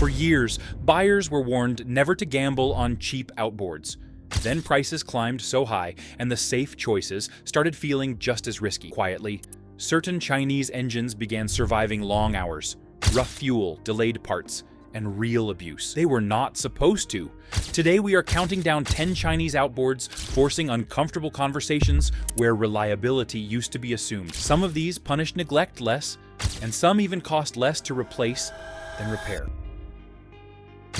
For years, buyers were warned never to gamble on cheap outboards. Then prices climbed so high, and the safe choices started feeling just as risky. Quietly, certain Chinese engines began surviving long hours, rough fuel, delayed parts, and real abuse. They were not supposed to. Today we are counting down 10 Chinese outboards, forcing uncomfortable conversations where reliability used to be assumed. Some of these punish neglect less, and some even cost less to replace than repair.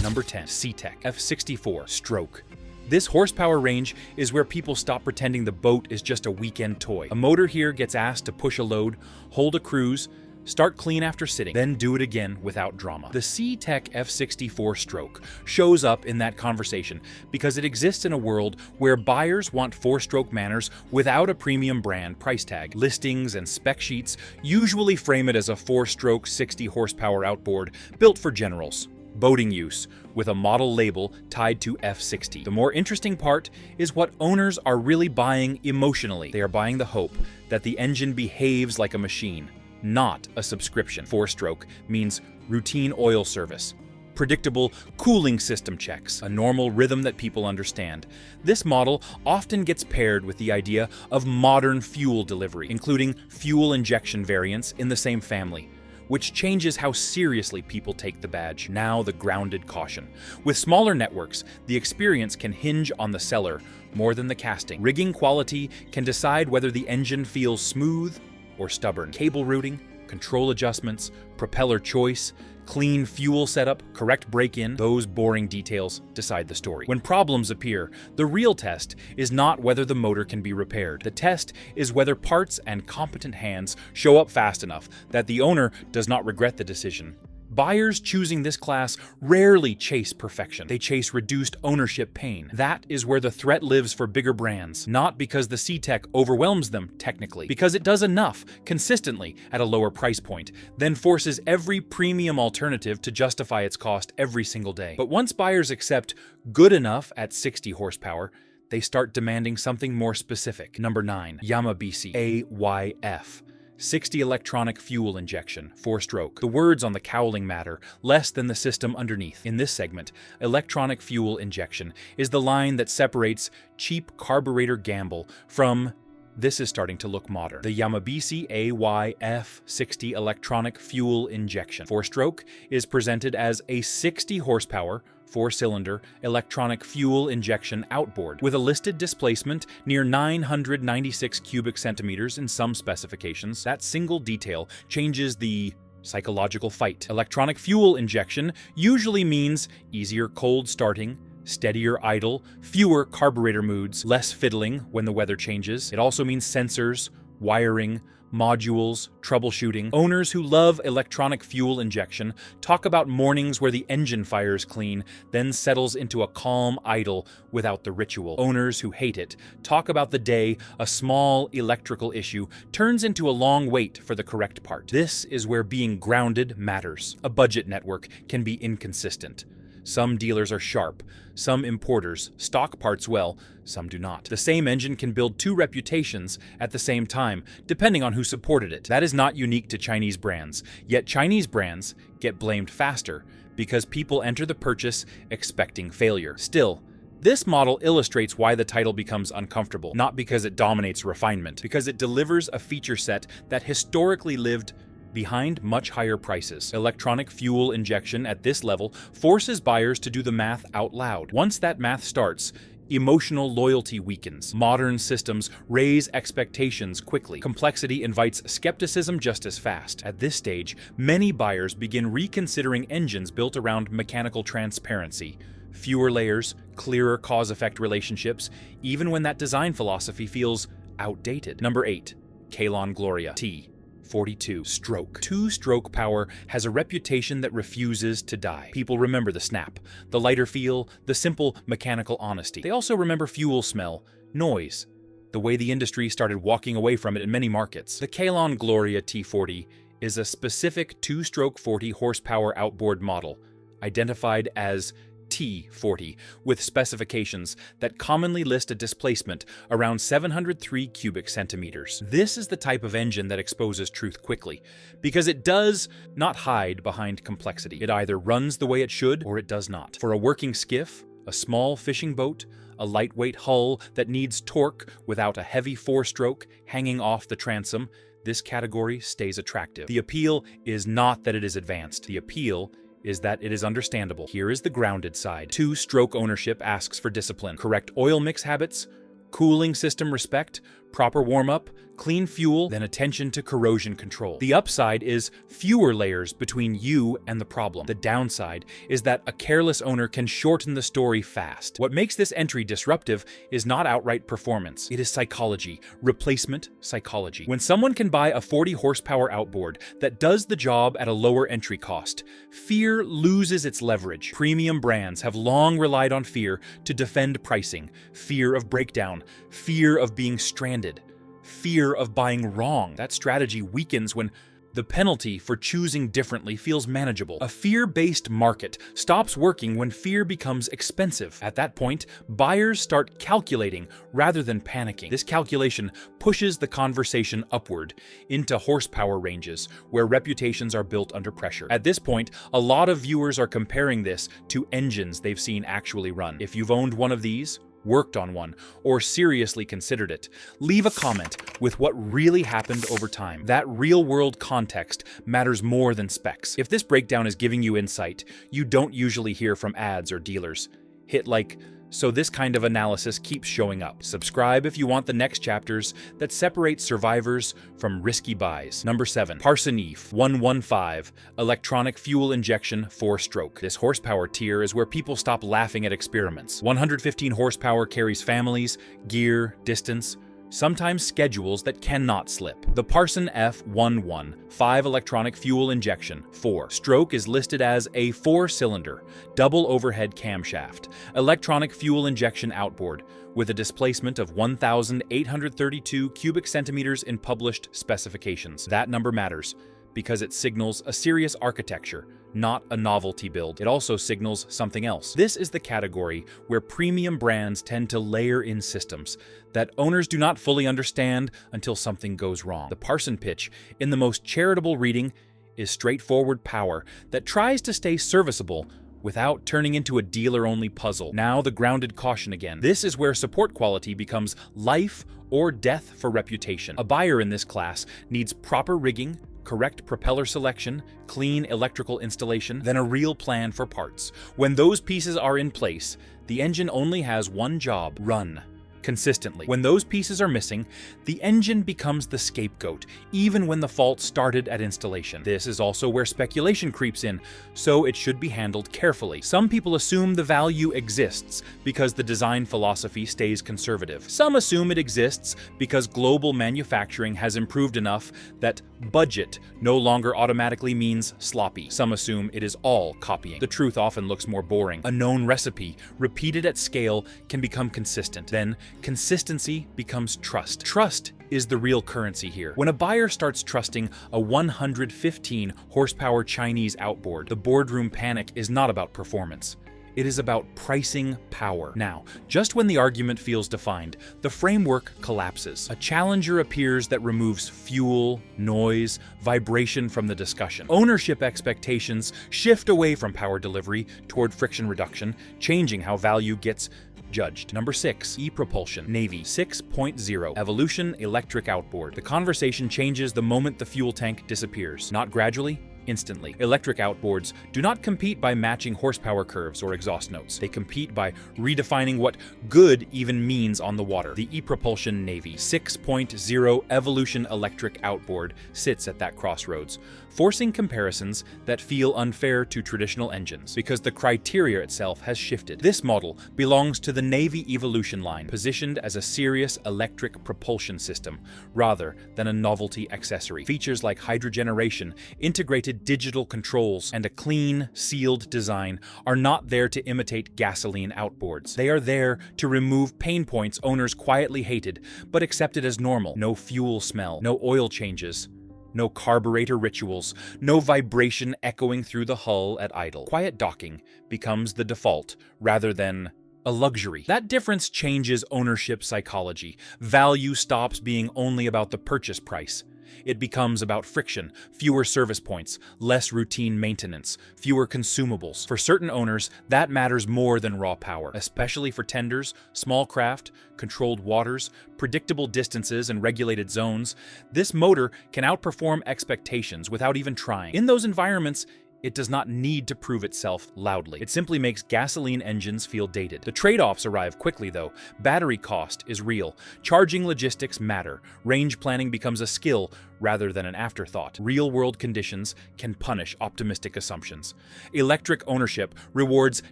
Number 10. CEK F64 Stroke. This horsepower range is where people stop pretending the boat is just a weekend toy. A motor here gets asked to push a load, hold a cruise, start clean after sitting, then do it again without drama. The CEK F64 Stroke shows up in that conversation because it exists in a world where buyers want four-stroke manners without a premium brand price tag. Listings and spec sheets usually frame it as a four-stroke 60-horsepower outboard built for generals. Boating use, with a model label tied to F60. The more interesting part is what owners are really buying emotionally. They are buying the hope that the engine behaves like a machine, not a subscription. Four-stroke means routine oil service, predictable cooling system checks, a normal rhythm that people understand. This model often gets paired with the idea of modern fuel delivery, including fuel injection variants in the same family, which changes how seriously people take the badge. Now the grounded caution. With smaller networks, the experience can hinge on the seller more than the casting. Rigging quality can decide whether the engine feels smooth or stubborn. Cable routing, control adjustments, propeller choice, clean fuel setup, correct break-in, those boring details decide the story. When problems appear, the real test is not whether the motor can be repaired. The test is whether parts and competent hands show up fast enough that the owner does not regret the decision. Buyers choosing this class rarely chase perfection. They chase reduced ownership pain. That is where the threat lives for bigger brands, not because the CEK overwhelms them technically, because it does enough consistently at a lower price point, then forces every premium alternative to justify its cost every single day. But once buyers accept good enough at 60 horsepower, they start demanding something more specific. Number 9. Yamabisi EFI. 60 electronic fuel injection, four-stroke. The words on the cowling matter less than the system underneath. In this segment, electronic fuel injection is the line that separates cheap carburetor gamble from this is starting to look modern. The Yamabisi EFI 60 electronic fuel injection, four-stroke, is presented as a 60 horsepower, four-cylinder electronic fuel injection outboard with a listed displacement near 996 cubic centimeters in some specifications. That single detail changes the psychological fight. Electronic fuel injection usually means easier cold starting, steadier idle, fewer carburetor moods, less fiddling when the weather changes. It also means sensors, wiring, modules, troubleshooting. Owners who love electronic fuel injection talk about mornings where the engine fires clean, then settles into a calm idle without the ritual. Owners who hate it talk about the day a small electrical issue turns into a long wait for the correct part. This is where being grounded matters. A budget network can be inconsistent. Some dealers are sharp, some importers stock parts well, some do not. The same engine can build two reputations at the same time, depending on who supported it. That is not unique to Chinese brands, yet Chinese brands get blamed faster because people enter the purchase expecting failure. Still, this model illustrates why the title becomes uncomfortable, not because it dominates refinement, because it delivers a feature set that historically lived behind much higher prices. Electronic fuel injection at this level forces buyers to do the math out loud. Once that math starts, emotional loyalty weakens. Modern systems raise expectations quickly. Complexity invites skepticism just as fast. At this stage, many buyers begin reconsidering engines built around mechanical transparency. Fewer layers, clearer cause-effect relationships, even when that design philosophy feels outdated. Number 8. Kalon Gloria T42 Stroke. Two-stroke power has a reputation that refuses to die. People remember the snap, the lighter feel, the simple mechanical honesty. They also remember fuel smell, noise, the way the industry started walking away from it in many markets. The Kalon Gloria T40 is a specific two-stroke 40 horsepower outboard model, identified as T40 with specifications that commonly list a displacement around 703 cubic centimeters. This is the type of engine that exposes truth quickly, because it does not hide behind complexity. It either runs the way it should or it does not. For a working skiff, a small fishing boat, a lightweight hull that needs torque without a heavy four-stroke hanging off the transom, this category stays attractive. The appeal is not that it is advanced. The appeal is that it is understandable. Here is the grounded side. Two-stroke ownership asks for discipline, correct oil mix habits, cooling system respect, proper warm-up, clean fuel, then attention to corrosion control. The upside is fewer layers between you and the problem. The downside is that a careless owner can shorten the story fast. What makes this entry disruptive is not outright performance. It is psychology, replacement psychology. When someone can buy a 40 horsepower outboard that does the job at a lower entry cost, fear loses its leverage. Premium brands have long relied on fear to defend pricing, fear of breakdown, fear of being stranded, fear of buying wrong. That strategy weakens when the penalty for choosing differently feels manageable. A fear-based market stops working when fear becomes expensive. At that point, buyers start calculating rather than panicking. This calculation pushes the conversation upward into horsepower ranges where reputations are built under pressure. At this point, a lot of viewers are comparing this to engines they've seen actually run. If you've owned one of these, worked on one, or seriously considered it, leave a comment with what really happened over time. That real-world context matters more than specs. If this breakdown is giving you insight you don't usually hear from ads or dealers, hit like so this kind of analysis keeps showing up. Subscribe if you want the next chapters that separate survivors from risky buys. Number 7. Parsun EFI115 Electronic Fuel Injection 4-stroke. This horsepower tier is where people stop laughing at experiments. 115 horsepower carries families, gear, distance, sometimes schedules that cannot slip. The Parsun EFI115 electronic fuel injection 4-stroke is listed as a 4-cylinder, double overhead camshaft, electronic fuel injection outboard with a displacement of 1,832 cubic centimeters in published specifications. That number matters because it signals a serious architecture, not a novelty build. It also signals something else. This is the category where premium brands tend to layer in systems that owners do not fully understand until something goes wrong. The Parsun pitch, in the most charitable reading, is straightforward power that tries to stay serviceable without turning into a dealer-only puzzle. Now the grounded caution again. This is where support quality becomes life or death for reputation. A buyer in this class needs proper rigging, correct propeller selection, clean electrical installation, then a real plan for parts. When those pieces are in place, the engine only has one job: run consistently. When those pieces are missing, the engine becomes the scapegoat, even when the fault started at installation. This is also where speculation creeps in, so it should be handled carefully. Some people assume the value exists because the design philosophy stays conservative. Some assume it exists because global manufacturing has improved enough that budget no longer automatically means sloppy. Some assume it is all copying. The truth often looks more boring. A known recipe, repeated at scale, can become consistent. Then, consistency becomes trust. Trust is the real currency here. When a buyer starts trusting a 115 horsepower Chinese outboard, the boardroom panic is not about performance. It is about pricing power. Now, just when the argument feels defined, the framework collapses. A challenger appears that removes fuel, noise, vibration from the discussion. Ownership expectations shift away from power delivery toward friction reduction, changing how value gets judged. Number 6. E-propulsion Navy 6.0 Evolution Electric Outboard. The conversation changes the moment the fuel tank disappears. Not gradually, instantly. Electric outboards do not compete by matching horsepower curves or exhaust notes. They compete by redefining what good even means on the water. The E-propulsion Navy 6.0 Evolution Electric Outboard sits at that crossroads, forcing comparisons that feel unfair to traditional engines because the criteria itself has shifted. This model belongs to the Navy Evolution line, positioned as a serious electric propulsion system rather than a novelty accessory. Features like hydrogeneration, integrated digital controls, and a clean, sealed design are not there to imitate gasoline outboards. They are there to remove pain points owners quietly hated but accepted as normal. No fuel smell, no oil changes, No carburetor rituals, no vibration echoing through the hull at idle. Quiet docking becomes the default rather than a luxury. That difference changes ownership psychology. Value stops being only about the purchase price. It becomes about friction, fewer service points, less routine maintenance, fewer consumables. For certain owners, that matters more than raw power, especially for tenders, small craft, controlled waters, predictable distances, and regulated zones. This motor can outperform expectations without even trying. In those environments, it does not need to prove itself loudly. It simply makes gasoline engines feel dated. The trade-offs arrive quickly, though. Battery cost is real. Charging logistics matter. Range planning becomes a skill rather than an afterthought. Real-world conditions can punish optimistic assumptions. Electric ownership rewards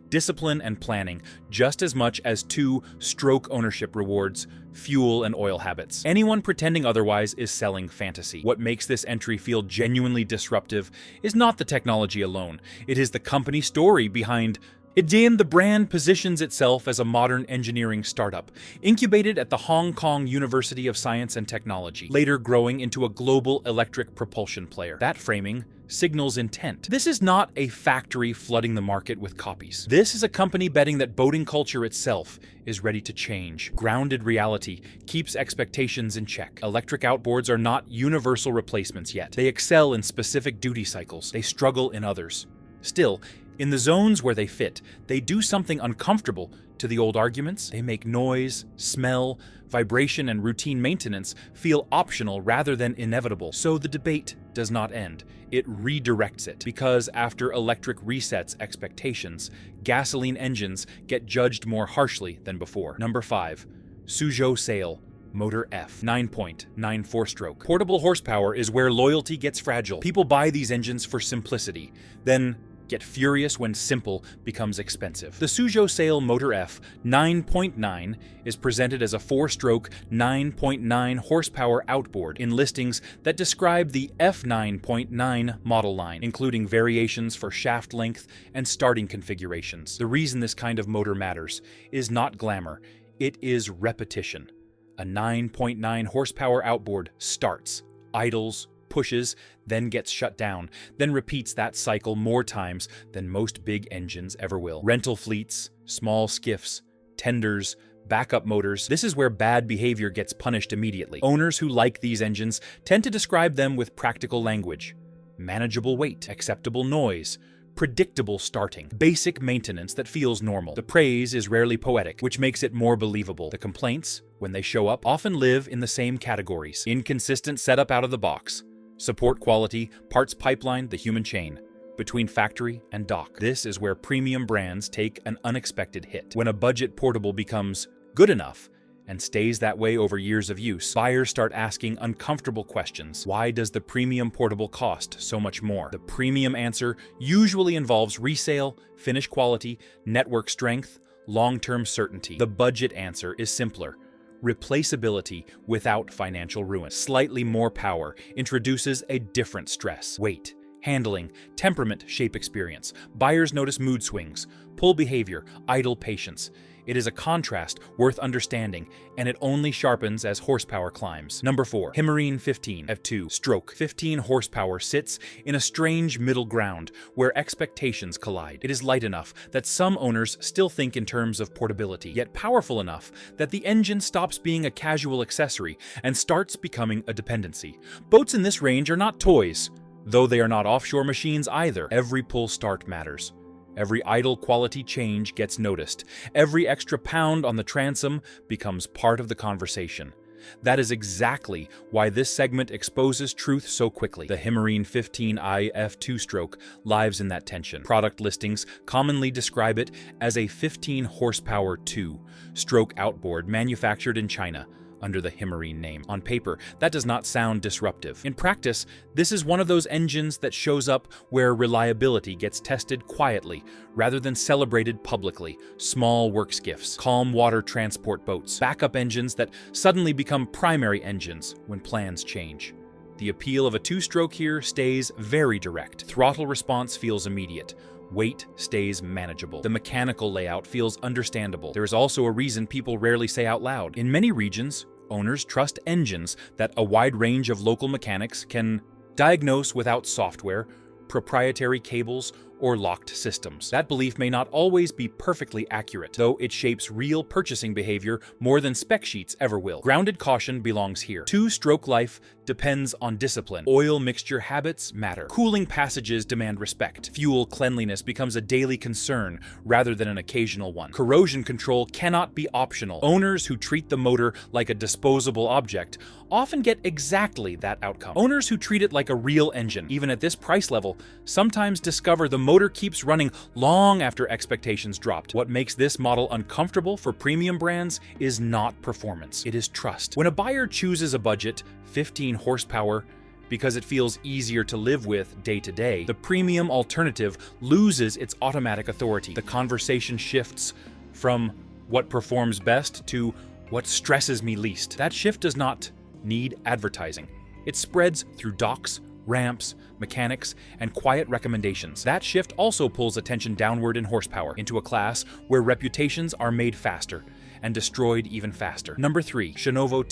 discipline and planning just as much as two-stroke ownership rewards fuel and oil habits. Anyone pretending otherwise is selling fantasy. What makes this entry feel genuinely disruptive is not the technology alone. It is the company story behind Hidea. The brand positions itself as a modern engineering startup, incubated at the Hong Kong University of Science and Technology, later growing into a global electric propulsion player. That framing signals intent. This is not a factory flooding the market with copies. This is a company betting that boating culture itself is ready to change. Grounded reality keeps expectations in check. Electric outboards are not universal replacements yet. They excel in specific duty cycles. They struggle in others. Still, in the zones where they fit, they do something uncomfortable to the old arguments. They make noise, smell, vibration, and routine maintenance feel optional rather than inevitable. So the debate does not end. It redirects it. Because after electric resets expectations, gasoline engines get judged more harshly than before. Number 5. Suzhou Sail Motor F 9.94 stroke. Portable horsepower is where loyalty gets fragile. People buy these engines for simplicity, then get furious when simple becomes expensive. The Suzhou Sail Motor F 9.9 is presented as a 4-stroke 9.9 horsepower outboard in listings that describe the F 9.9 model line, including variations for shaft length and starting configurations. The reason this kind of motor matters is not glamour, it is repetition. A 9.9 horsepower outboard starts, idles, pushes, then gets shut down, then repeats that cycle more times than most big engines ever will. Rental fleets, small skiffs, tenders, backup motors, this is where bad behavior gets punished immediately. Owners who like these engines tend to describe them with practical language. Manageable weight, acceptable noise, predictable starting, basic maintenance that feels normal. The praise is rarely poetic, which makes it more believable. The complaints, when they show up, often live in the same categories. Inconsistent setup out of the box, support quality, parts pipeline, the human chain between factory and dock. This is where premium brands take an unexpected hit. When a budget portable becomes good enough and stays that way over years of use, buyers start asking uncomfortable questions. Why does the premium portable cost so much more? The premium answer usually involves resale, finish quality, network strength, long-term certainty. The budget answer is simpler. Replaceability without financial ruin. Slightly more power introduces a different stress. Weight, handling, temperament, shape experience. Buyers notice mood swings, pull behavior, idle patience. It is a contrast worth understanding, and it only sharpens as horsepower climbs. Number 4. Himarine 15 F2 stroke 15 horsepower sits in a strange middle ground where expectations collide. It is light enough that some owners still think in terms of portability, yet powerful enough that the engine stops being a casual accessory and starts becoming a dependency. Boats in this range are not toys, though they are not offshore machines either. Every pull start matters. Every idle quality change gets noticed. Every extra pound on the transom becomes part of the conversation. That is exactly why this segment exposes truth so quickly. The Himarine 15i F2 stroke lives in that tension. Product listings commonly describe it as a 15 horsepower 2-stroke outboard manufactured in China under the Himarine name. On paper, that does not sound disruptive. In practice, this is one of those engines that shows up where reliability gets tested quietly rather than celebrated publicly. Small work skiffs, calm water transport boats, backup engines that suddenly become primary engines when plans change. The appeal of a 2-stroke here stays very direct. Throttle response feels immediate. Weight stays manageable. The mechanical layout feels understandable. There is also a reason people rarely say out loud. In many regions, owners trust engines that a wide range of local mechanics can Diagnose without software, proprietary cables, or locked systems. That belief may not always be perfectly accurate, though it shapes real purchasing behavior more than spec sheets ever will. Grounded caution belongs here. Two-stroke life depends on discipline. Oil mixture habits matter. Cooling passages demand respect. Fuel cleanliness becomes a daily concern rather than an occasional one. Corrosion control cannot be optional. Owners who treat the motor like a disposable object often get exactly that outcome. Owners who treat it like a real engine, even at this price level, sometimes discover the motor keeps running long after expectations dropped. What makes this model uncomfortable for premium brands is not performance, it is trust. When a buyer chooses a budget, 15 horsepower, because it feels easier to live with day to day, the premium alternative loses its automatic authority. The conversation shifts from what performs best to what stresses me least. That shift does not need advertising. It spreads through docks, ramps, mechanics, and quiet recommendations. That shift also pulls attention downward in horsepower, into a class where reputations are made faster and destroyed even faster. Number 3, Shenovo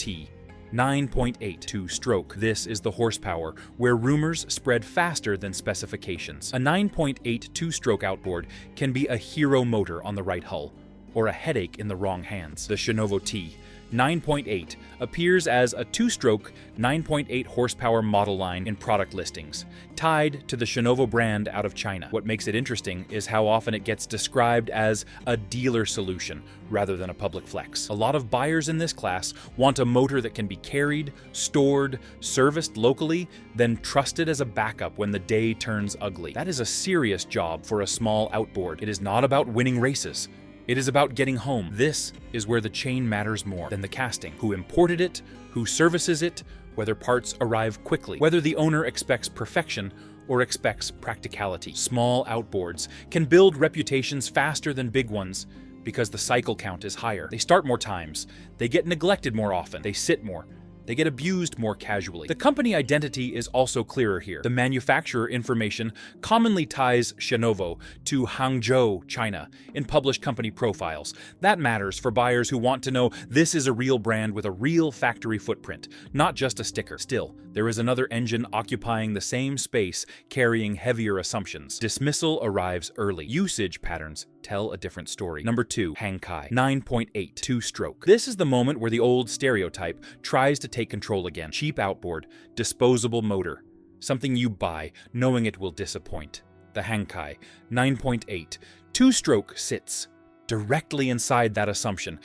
T9.8 two-stroke. This is the horsepower where rumors spread faster than specifications. A 9.8 two-stroke outboard can be a hero motor on the right hull, or a headache in the wrong hands. The Shenovo T9.8 appears as a two-stroke 9.8 horsepower model line in product listings, tied to the Shenovo brand out of China. What makes it interesting is how often it gets described as a dealer solution rather than a public flex. A lot of buyers in this class want a motor that can be carried, stored, serviced locally, then trusted as a backup when the day turns ugly. That is a serious job for a small outboard. It is not about winning races. It is about getting home. This is where the chain matters more than the casting. Who imported it, who services it, whether parts arrive quickly, whether the owner expects perfection or expects practicality. Small outboards can build reputations faster than big ones because the cycle count is higher. They start more times, they get neglected more often, they sit more, they get abused more casually. The company identity is also clearer here. The manufacturer information commonly ties Shenovo to Hangzhou, China, in published company profiles. That matters for buyers who want to know this is a real brand with a real factory footprint, not just a sticker. Still, there is another engine occupying the same space, carrying heavier assumptions. Dismissal arrives early. Usage patterns tell a different story. Number 2, Hankai 9.8 two-stroke. This is the moment where the old stereotype tries to take control again. Cheap outboard, disposable motor, something you buy knowing it will disappoint. The Hankai 9.8 two-stroke sits directly inside that assumption,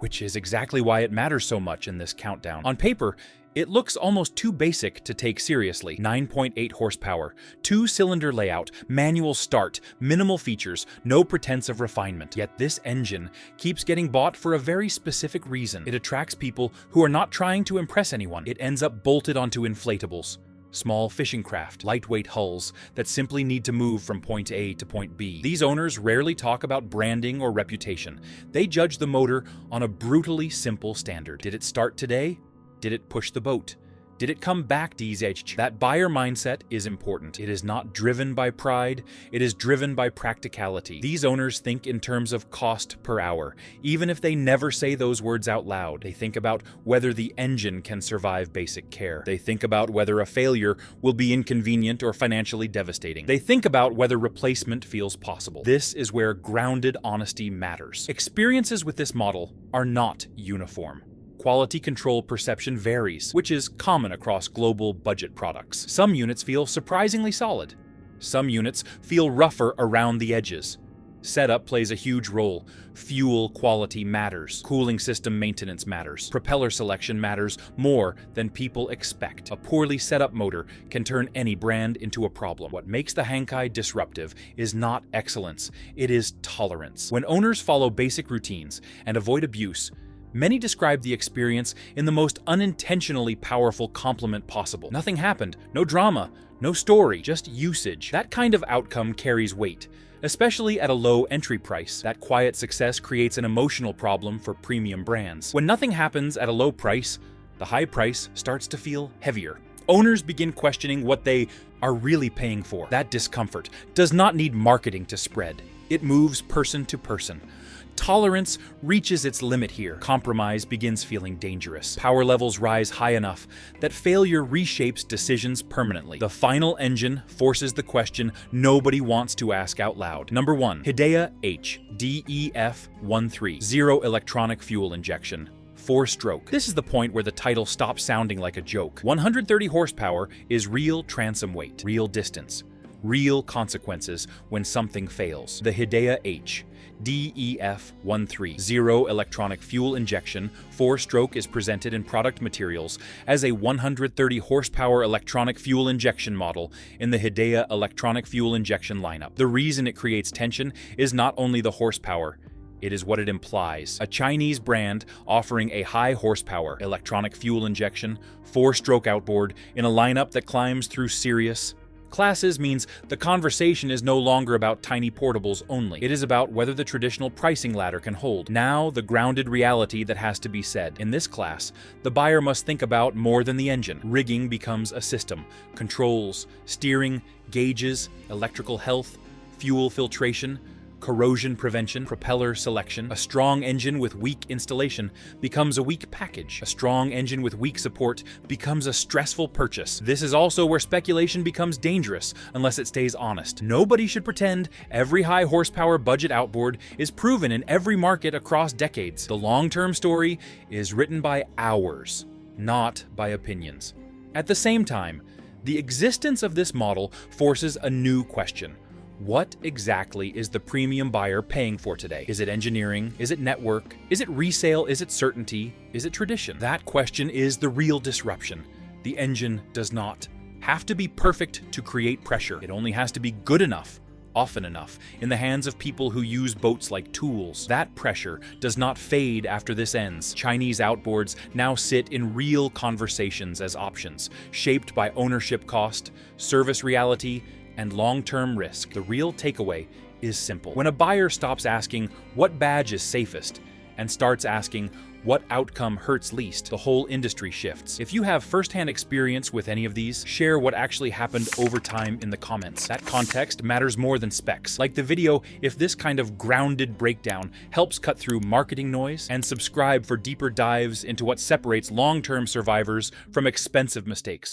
which is exactly why it matters so much in this countdown. On paper, it looks almost too basic to take seriously. 9.8 horsepower, 2-cylinder layout, manual start, minimal features, no pretense of refinement. Yet this engine keeps getting bought for a very specific reason. It attracts people who are not trying to impress anyone. It ends up bolted onto inflatables, small fishing craft, lightweight hulls that simply need to move from point A to point B. These owners rarely talk about branding or reputation. They judge the motor on a brutally simple standard. Did it start today? Did it push the boat? Did it come back 𝐁𝐨𝐻DF130? That buyer mindset is important. It is not driven by pride, it is driven by practicality. These owners think in terms of cost per hour. Even if they never say those words out loud, they think about whether the engine can survive basic care. They think about whether a failure will be inconvenient or financially devastating. They think about whether replacement feels possible. This is where grounded honesty matters. Experiences with this model are not uniform. Quality control perception varies, which is common across global budget products. Some units feel surprisingly solid. Some units feel rougher around the edges. Setup plays a huge role. Fuel quality matters. Cooling system maintenance matters. Propeller selection matters more than people expect. A poorly set up motor can turn any brand into a problem. What makes the Hankai disruptive is not excellence, it is tolerance. When owners follow basic routines and avoid abuse, many describe the experience in the most unintentionally powerful compliment possible. Nothing happened, no drama, no story, just usage. That kind of outcome carries weight, especially at a low entry price. That quiet success creates an emotional problem for premium brands. When nothing happens at a low price, the high price starts to feel heavier. Owners begin questioning what they are really paying for. That discomfort does not need marketing to spread. It moves person to person. Tolerance reaches its limit here. Compromise begins feeling dangerous. Power levels rise high enough that failure reshapes decisions permanently. The final engine forces the question nobody wants to ask out loud. Number 1. Hidea HDF130 Zero Electronic Fuel Injection. 4-stroke. This is the point where the title stops sounding like a joke. 130 horsepower is real transom weight, real distance, real consequences when something fails. The Hidea HDF130 Zero Electronic Fuel Injection 4-stroke is presented in product materials as a 130 horsepower electronic fuel injection model in the Hidea electronic fuel injection lineup. The reason it creates tension is not only the horsepower, it is what it implies. A Chinese brand offering a high horsepower electronic fuel injection 4-stroke outboard in a lineup that climbs through serious classes means the conversation is no longer about tiny portables only. It is about whether the traditional pricing ladder can hold. Now, the grounded reality that has to be said. In this class, the buyer must think about more than the engine. Rigging becomes a system. Controls, steering, gauges, electrical health, fuel filtration, corrosion prevention, propeller selection. A strong engine with weak installation becomes a weak package. A strong engine with weak support becomes a stressful purchase. This is also where speculation becomes dangerous unless it stays honest. Nobody should pretend every high horsepower budget outboard is proven in every market across decades. The long-term story is written by hours, not by opinions. At the same time, the existence of this model forces a new question. What exactly is the premium buyer paying for today? Is it engineering? Is it network? Is it resale? Is it certainty? Is it tradition? That question is the real disruption. The engine does not have to be perfect to create pressure. It only has to be good enough, often enough, in the hands of people who use boats like tools. That pressure does not fade after this ends. Chinese outboards now sit in real conversations as options, shaped by ownership cost, service reality, and long-term risk. The real takeaway is simple. When a buyer stops asking what badge is safest and starts asking what outcome hurts least, the whole industry shifts. If you have first-hand experience with any of these, share what actually happened over time in the comments. That context matters more than specs. Like the video if this kind of grounded breakdown helps cut through marketing noise, and subscribe for deeper dives into what separates long-term survivors from expensive mistakes.